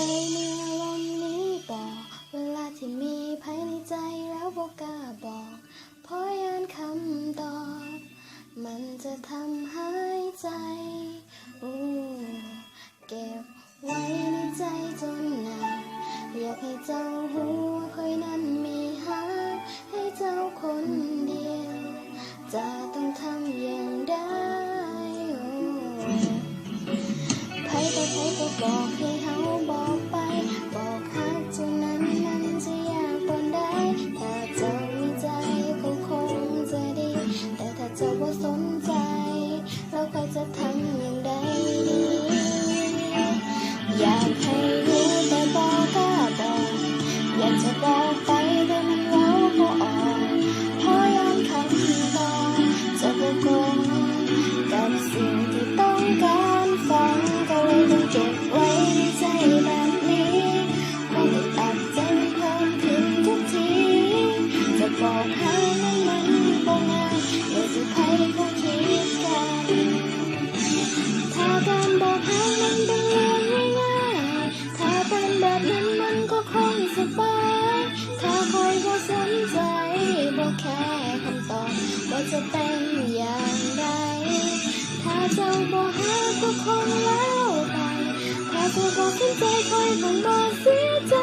ยมีอารมณ์นี้บอกเวลาที่มีภายในใจแล้วบ่กล้าบอกเพราะยานคำตอบมันจะทำหายใจเก็บไว้ในใจจนนานอยากให้เจ้าหูว่าคอยนั้นมีหักให้เจ้าคนเดียวจะต้องทำอย่างใดไผก็บอกให้เฮาบอกไปบอกฮักเท่านั้นมันจะยากปานใดถ้าเจ้ามีใจคงจะดีแต่ถ้าเจ้าบ่สนใจแล้วค่อยจะทำอย่างใดดีอยากให้รู้แต่บอกก็บอกอยากจะบอกไปแต่มันเว้าบ่ออกเพราะย้อนคำตอบจะบ่กงกับสิ่งที่ต้องการฟังก็เลยต้องเก็บไว้ในใจแบบนี้ความอึดอัดใจมันเพิ่มขึ้นทุกทีจะบอกให้มันบ่ง่ายเดี๋ยวจะใครเขาคิดกันถ้าการบอกให้มันเป็นเรื่องง่ายๆถ้าเป็นแบบนั้นมันก็คงสบายถ้าคอยบ่สนใจบอกแค่คำตอบว่าจะเป็นอย่างไรถ้าเจ้าบ่หาก็คงแล้วไปถ้าเจ้าบ่สนใจคอยคงบ่เสียใจ